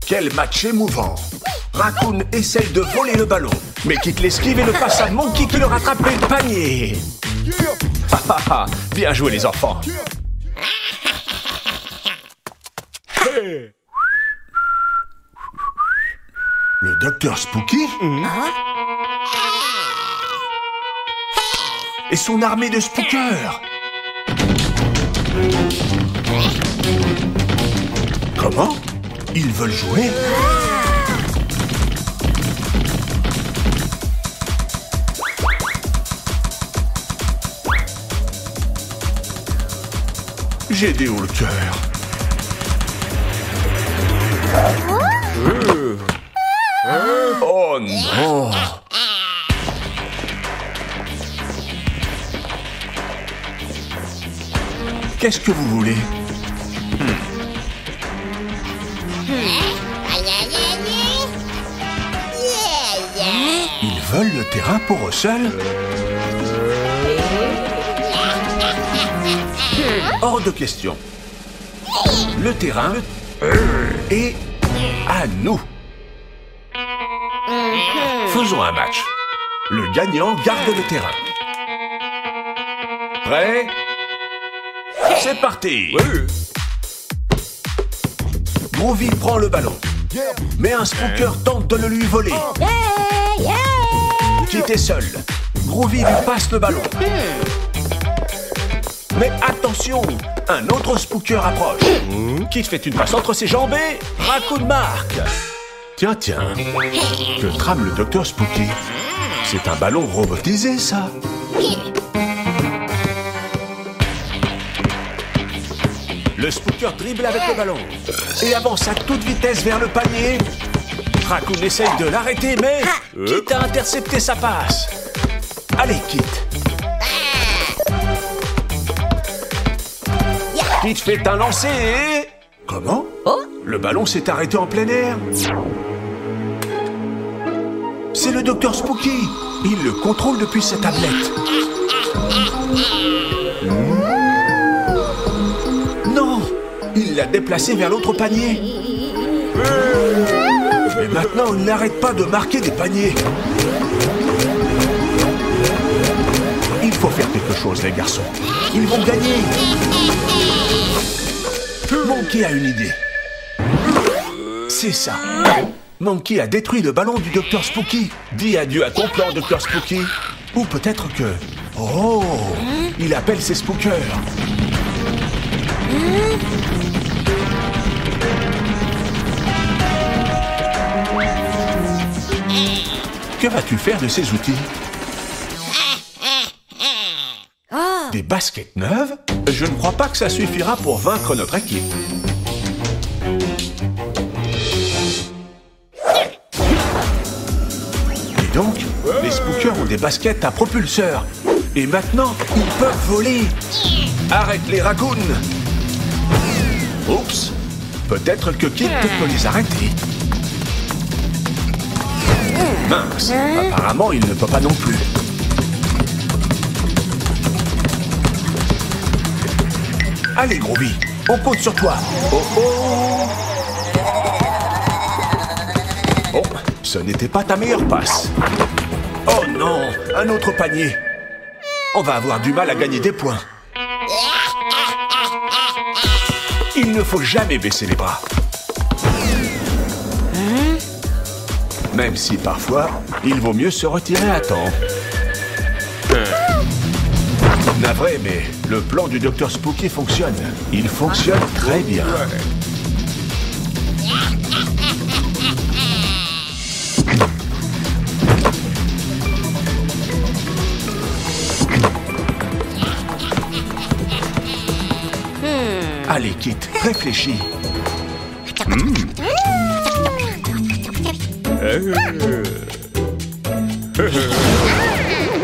Quel match émouvant! Raccoon essaye de voler le ballon, mais Kit l'esquive et le passe à Monkey qui le rattrape et le panier. Bien joué les enfants. Le docteur Spooky et son armée de spookers. Comment? Ils veulent jouer? J'ai des hauts le cœur. Oh non! Qu'est-ce que vous voulez? Ils veulent le terrain pour eux seuls? Hors de question. Le terrain est à nous. Faisons un match. Le gagnant garde le terrain. Prêt? C'est parti! Groovy prend le ballon. Mais un spooker tente de le lui voler. Kit est seul. Groovy lui passe le ballon. Mais attention, un autre spooker approche. Kit fait une passe entre ses jambes et Raccoon marque. Tiens, que trame le docteur Spooky? C'est un ballon robotisé, ça. Le spooker dribble avec le ballon et avance à toute vitesse vers le panier. Raccoon essaye de l'arrêter, mais Kit a intercepté sa passe. Allez, Kit. Kit fait un lancer et... Comment? Le ballon s'est arrêté en plein air. C'est le docteur Spooky. Il le contrôle depuis sa tablette. Non! Il l'a déplacé vers l'autre panier. Mais maintenant, il n'arrête pas de marquer des paniers. Il faut faire quelque chose, les garçons. Ils vont gagner. Monkey a une idée. C'est ça. Monkey a détruit le ballon du docteur Spooky. Dis adieu à ton plan, docteur Spooky. Ou peut-être que... Oh! Il appelle ses spookers. Que vas-tu faire de ces outils? Des baskets neuves? Je ne crois pas que ça suffira pour vaincre notre équipe. Et donc, les spookers ont des baskets à propulseur. Et maintenant, ils peuvent voler. Arrête les Raccoons. Oups. Peut-être que Kit peut les arrêter. Mince. Apparemment, il ne peut pas non plus. Allez, Groovy, on compte sur toi. Oh, oh. Oh, ce n'était pas ta meilleure passe. Oh non, un autre panier. On va avoir du mal à gagner des points. Il ne faut jamais baisser les bras. Même si parfois, il vaut mieux se retirer à temps. Navré, mais le plan du docteur Spooky fonctionne. Il fonctionne très bien. Allez, Kit, réfléchis.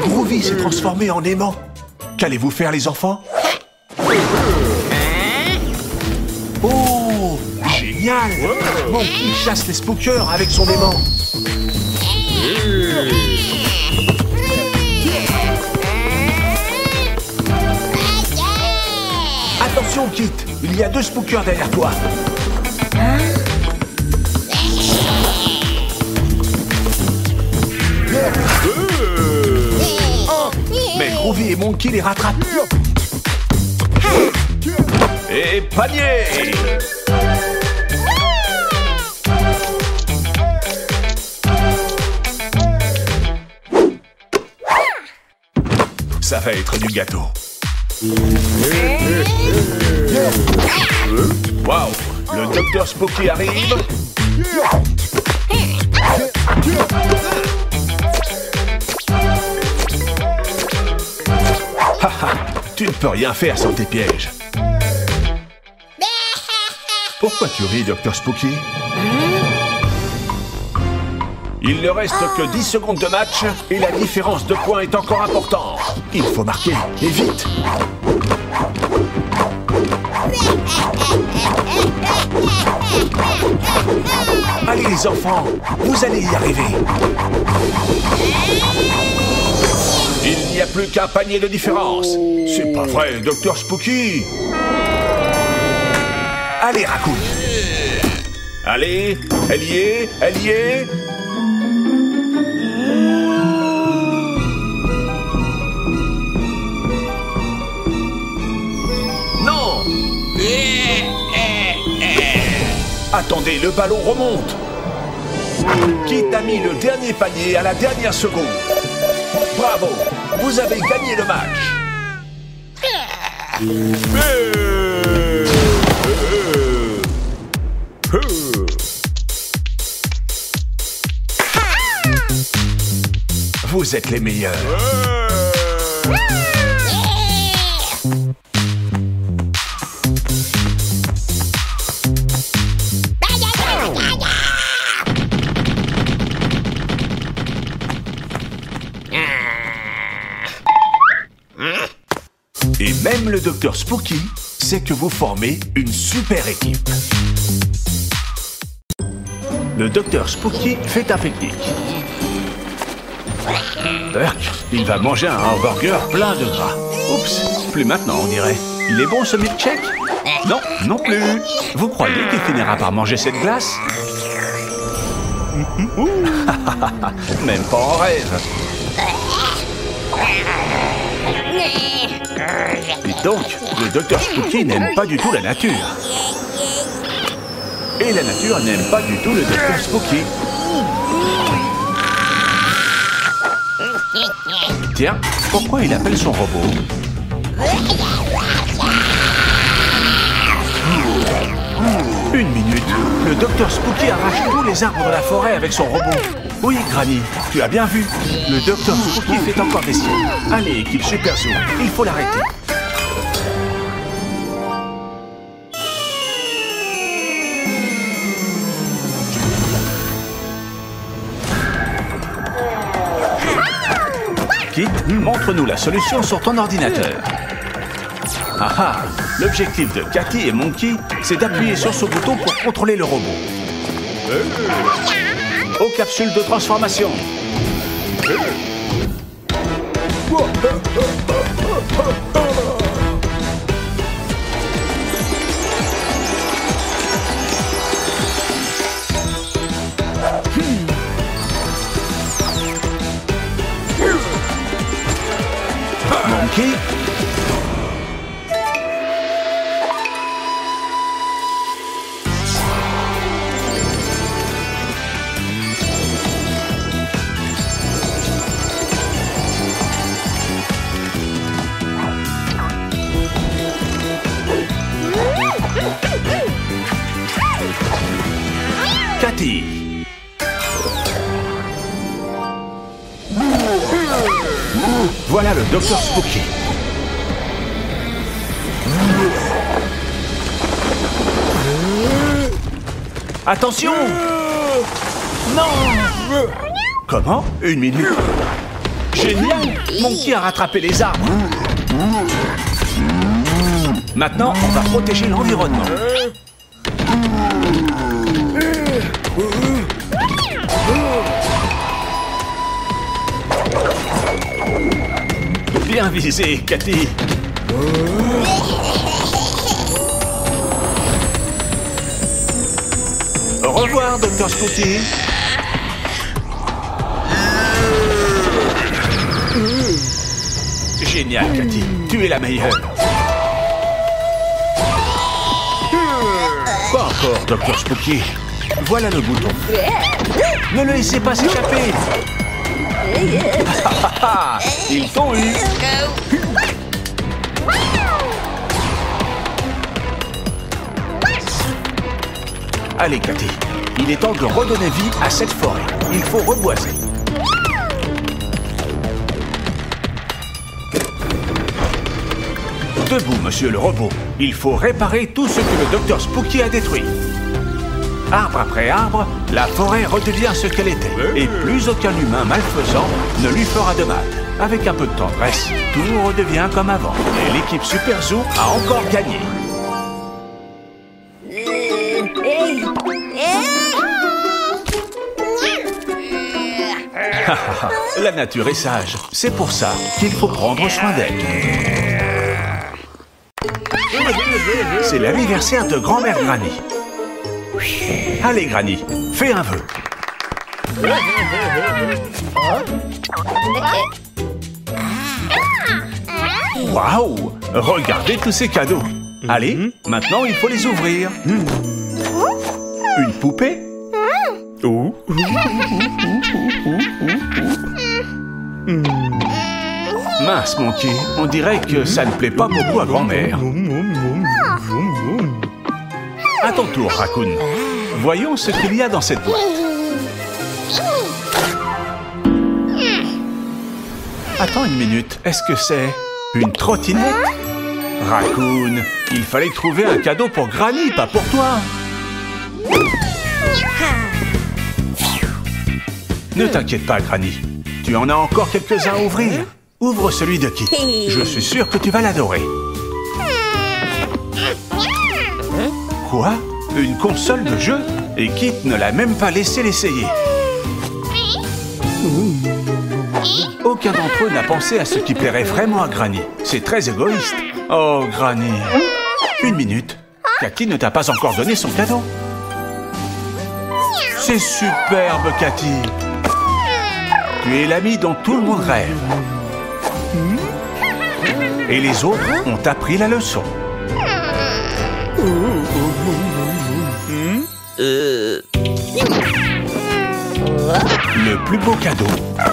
Groovy s'est transformé en aimant. Qu'allez-vous faire, les enfants? Oh, génial! Monkey chasse les spookers avec son aimant. Attention, Kit, il y a 2 spookers derrière toi. et Monkey les rattrapent. Et panier! Ça va être du gâteau. Waouh! Le docteur Spooky arrive. Haha, tu ne peux rien faire sans tes pièges. Pourquoi tu ris, docteur Spooky? Il ne reste que 10 secondes de match et la différence de points est encore importante. Il faut marquer, et vite. Allez les enfants, vous allez y arriver. Il n'y a plus qu'un panier de différence. C'est pas vrai, docteur Spooky. Allez, Raccoon. Allez, elle y est, elle y est. Non. Attendez, le ballon remonte. Qui t'a mis le dernier panier à la dernière seconde? Bravo, vous avez gagné le match. Vous êtes les meilleurs. Et même le docteur Spooky sait que vous formez une super équipe. Le docteur Spooky fait un pique-nique. Il va manger un hamburger plein de gras. Oups, plus maintenant on dirait. Il est bon ce milkshake? Non, non plus. Vous croyez qu'il finira par manger cette glace? Même pas en rêve. Dites donc, le docteur Spooky n'aime pas du tout la nature. Et la nature n'aime pas du tout le docteur Spooky. Tiens, pourquoi il appelle son robot? Une minute, le docteur Spooky arrache tous les arbres de la forêt avec son robot. Oui, Granny, tu as bien vu. Le docteur Spooky fait encore des siennes. Allez, équipe Super Zoo, il faut l'arrêter. Kit, montre-nous la solution sur ton ordinateur. Ah ah, l'objectif de Cathy et Monkey, c'est d'appuyer sur ce bouton pour contrôler le robot. Aux capsules de transformation. Monkey. Cathy. Voilà le docteur Spooky. Attention! Non! Comment? Une minute. Génial! Monkey a rattrapé les arbres. Maintenant, on va protéger l'environnement. Bien visé, Cathy. Au revoir, docteur Spooky. Génial, Cathy. Tu es la meilleure. Pas encore, Dr. Spooky. Voilà le bouton. Ne le laissez pas s'échapper. Ils t'ont eu. Allez, Cathy. Il est temps de redonner vie à cette forêt. Il faut reboiser. Debout, monsieur le robot. Il faut réparer tout ce que le Dr. Spooky a détruit. Arbre après arbre, la forêt redevient ce qu'elle était. Et plus aucun humain malfaisant ne lui fera de mal. Avec un peu de tendresse, tout redevient comme avant. Et l'équipe Super Zoo a encore gagné. La nature est sage. C'est pour ça qu'il faut prendre soin d'elle. C'est l'anniversaire de grand-mère Granny. Allez, Granny, fais un vœu. Waouh! Regardez tous ces cadeaux. Allez, maintenant il faut les ouvrir. Une poupée? Mince, Monkey, on dirait que ça ne plaît pas beaucoup à grand-mère. À ton tour, Raccoon. Voyons ce qu'il y a dans cette boîte. Attends une minute, est-ce que c'est une trottinette? Raccoon, il fallait trouver un cadeau pour Granny, pas pour toi. Ne t'inquiète pas, Granny. Tu en as encore quelques-uns à ouvrir. Ouvre celui de Kit. Je suis sûr que tu vas l'adorer. Quoi? Une console de jeu? Et Kit ne l'a même pas laissé l'essayer. Aucun d'entre eux n'a pensé à ce qui plairait vraiment à Granny. C'est très égoïste. Oh, Granny. Une minute. Cathy ne t'a pas encore donné son cadeau. C'est superbe, Cathy. Tu es l'ami dont tout le monde rêve. Et les autres ont appris la leçon. Le plus beau cadeau,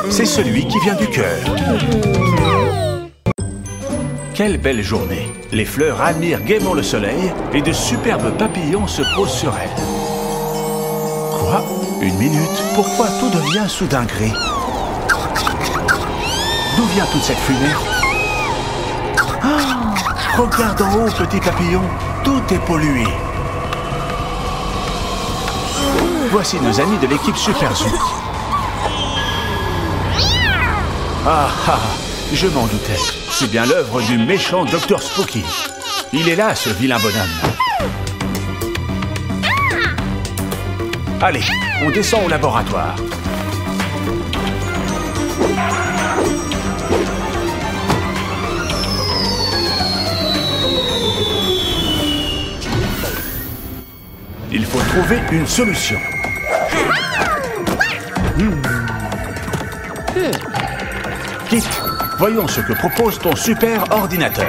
c'est celui qui vient du cœur. Quelle belle journée! Les fleurs admirent gaiement le soleil et de superbes papillons se posent sur elles. Quoi? Une minute? Pourquoi tout devient soudain gris? D'où vient toute cette fumée? Ah, regarde en haut, petit papillon. Tout est pollué. Voici nos amis de l'équipe Super Zoo. Ah ah, je m'en doutais. C'est bien l'œuvre du méchant Dr. Spooky. Il est là, ce vilain bonhomme. Allez, on descend au laboratoire. Il faut trouver une solution. Kit, voyons ce que propose ton super ordinateur.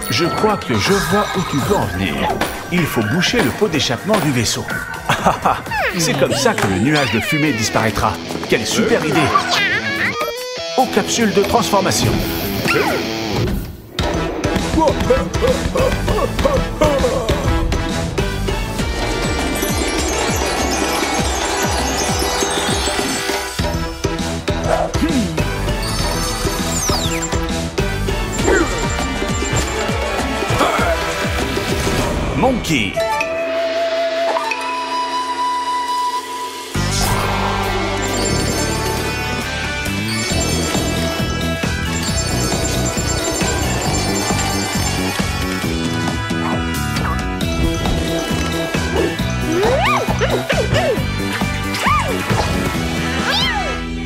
Je crois que je vois où tu veux en venir. Il faut boucher le pot d'échappement du vaisseau. C'est comme ça que le nuage de fumée disparaîtra. Quelle super idée! Aux capsules de transformation. Monkey.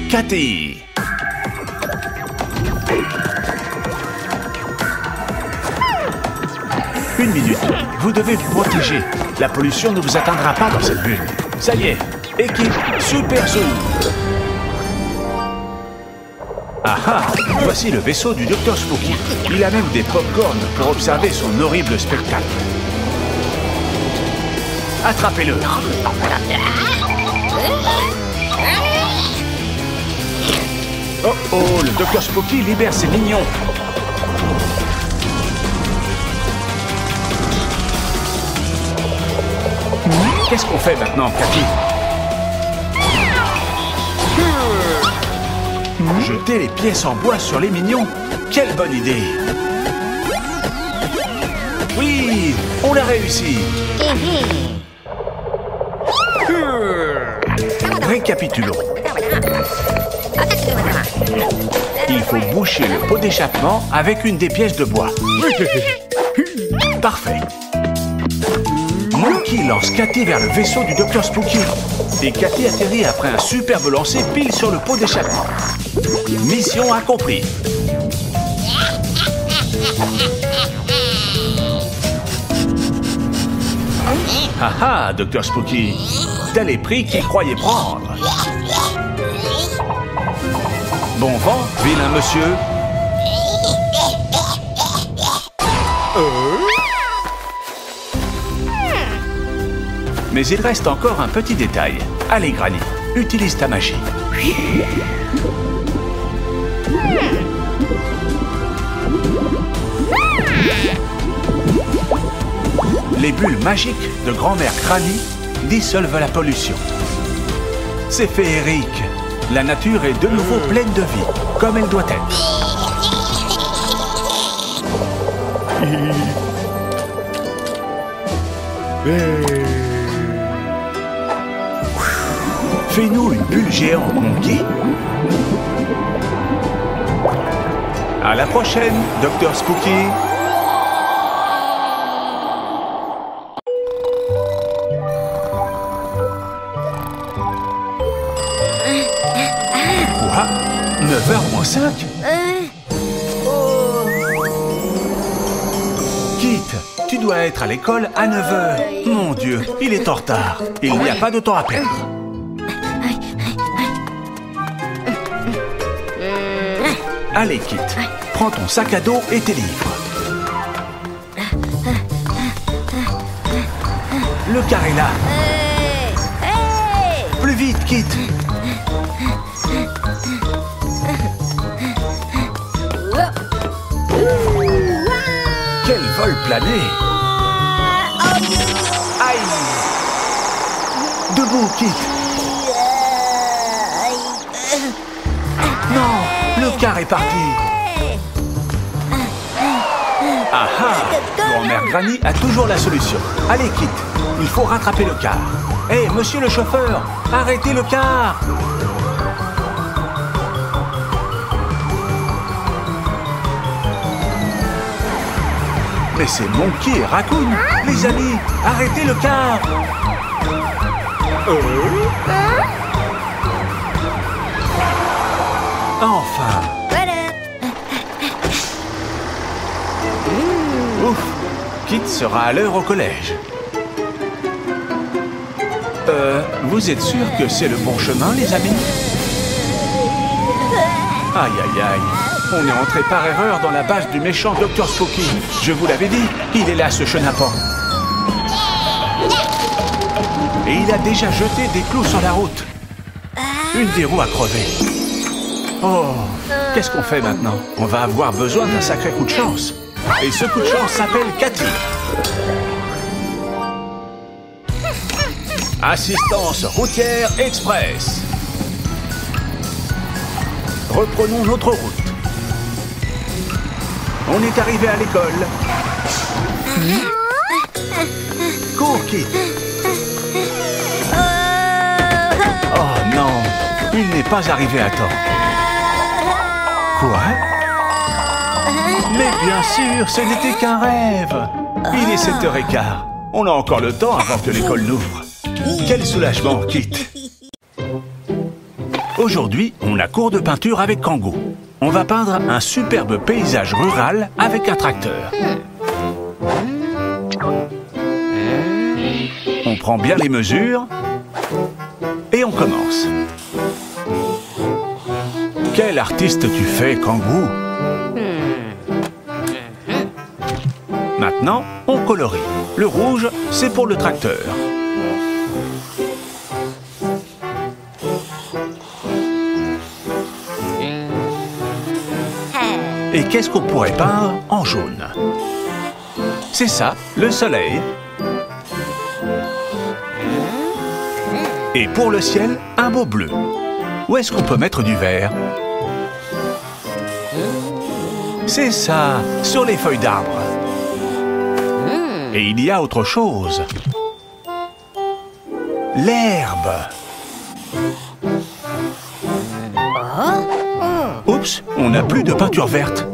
Cathy. Une minute, vous devez vous protéger. La pollution ne vous atteindra pas dans cette bulle. Ça y est, équipe Super Zoo. Ah ah, voici le vaisseau du Dr Spooky. Il a même des pop-corns pour observer son horrible spectacle. Attrapez-le. Oh oh, le Dr Spooky libère ses mignons. Qu'est-ce qu'on fait maintenant, Capi? Jeter les pièces en bois sur les mignons? Quelle bonne idée! Oui, on l'a réussi! Récapitulons. Il faut boucher le pot d'échappement avec une des pièces de bois. Parfait. Monkey lance Cathy vers le vaisseau du Dr Spooky. Et Cathy atterrit après un superbe lancer pile sur le pot d'échappement. Mission accomplie. Ah ah, Dr Spooky, t'as les prix qu'il croyait prendre. Bon vent, vilain monsieur. Mais il reste encore un petit détail. Allez, Granny, utilise ta magie. Les bulles magiques de grand-mère Granny dissolvent la pollution. C'est féerique. La nature est de nouveau pleine de vie, comme elle doit être. Fais-nous une bulle géante, Monkey. À la prochaine, Dr Spooky. Quoi? 9h moins 5? Kit, tu dois être à l'école à 9h. Mon Dieu, il est en retard. Il n'y a pas de temps à perdre. Allez, Kit, prends ton sac à dos et tes livres. Le car est là. Plus vite, Kit. Quel vol plané! Aïe! Debout, Kit! Non! Le car est parti! Ah ah! Grand-mère Granny a toujours la solution. Allez, Kit, il faut rattraper le car. Hé, monsieur le chauffeur, arrêtez le car! Mais c'est Monkey et Raccoon! Les amis, arrêtez le car! Enfin! Ouf! Kit sera à l'heure au collège. Vous êtes sûr que c'est le bon chemin, les amis? Aïe, aïe, aïe! On est entré par erreur dans la base du méchant Dr Spooky. Je vous l'avais dit, il est là, ce chenapan. Et il a déjà jeté des clous sur la route. Une des roues a crevé. Oh, qu'est-ce qu'on fait maintenant? On va avoir besoin d'un sacré coup de chance. Et ce coup de chance s'appelle Cathy. Assistance routière express. Reprenons notre route. On est arrivé à l'école. Cours, Kit. Oh non, il n'est pas arrivé à temps. Quoi? Mais bien sûr, ce n'était qu'un rêve. Il est 7h15. On a encore le temps avant que l'école n'ouvre. Quel soulagement, Kit. Aujourd'hui, on a cours de peinture avec Kangoo. On va peindre un superbe paysage rural avec un tracteur. On prend bien les mesures et on commence. Quel artiste tu fais, Kangoo? Maintenant, on colorie. Le rouge, c'est pour le tracteur. Et qu'est-ce qu'on pourrait peindre en jaune? C'est ça, le soleil. Et pour le ciel, un beau bleu. Où est-ce qu'on peut mettre du vert? C'est ça, sur les feuilles d'arbre. Et il y a autre chose. L'herbe. Oups, on n'a plus de peinture verte.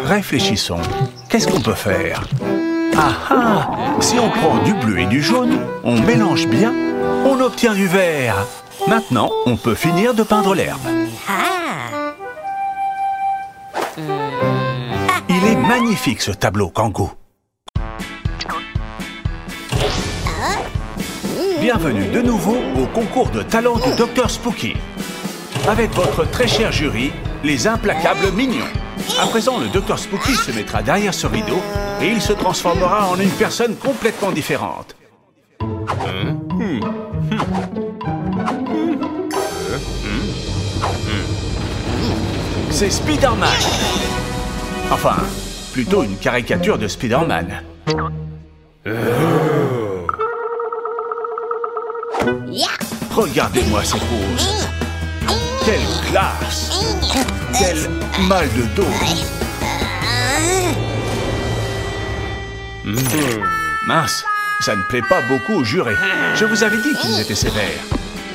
Réfléchissons. Qu'est-ce qu'on peut faire? Ah ah! Si on prend du bleu et du jaune, on mélange bien, on obtient du vert. Maintenant, on peut finir de peindre l'herbe. Il est magnifique ce tableau, Kangoo. Bienvenue de nouveau au concours de talent du Dr Spooky. Avec votre très cher jury, les implacables mignons. À présent, le Dr Spooky se mettra derrière ce rideau et il se transformera en une personne complètement différente. C'est Spider-Man. Enfin, plutôt une caricature de Spider-Man. Regardez-moi ces poses. Quelle classe! Quel mal de dos! Mince, ça ne plaît pas beaucoup aux jurés. Je vous avais dit qu'ils étaient sévères.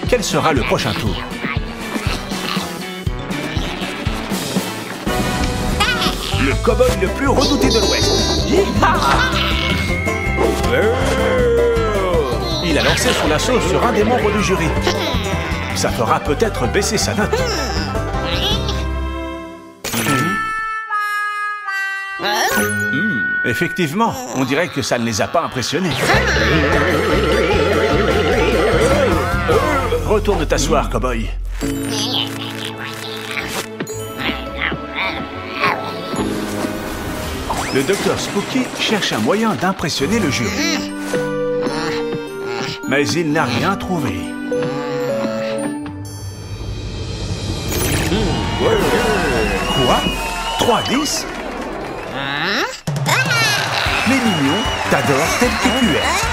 Quel sera le prochain tour? Le cow-boy le plus redouté de l'Ouest. Il a lancé son assaut sur un des membres du jury. Ça fera peut-être baisser sa note. Effectivement, on dirait que ça ne les a pas impressionnés. Retourne t'asseoir, cow-boy. Le Dr Spooky cherche un moyen d'impressionner le jury. Mais il n'a rien trouvé. Quoi? 3-10? Les mignons t'adorent tel que tu es.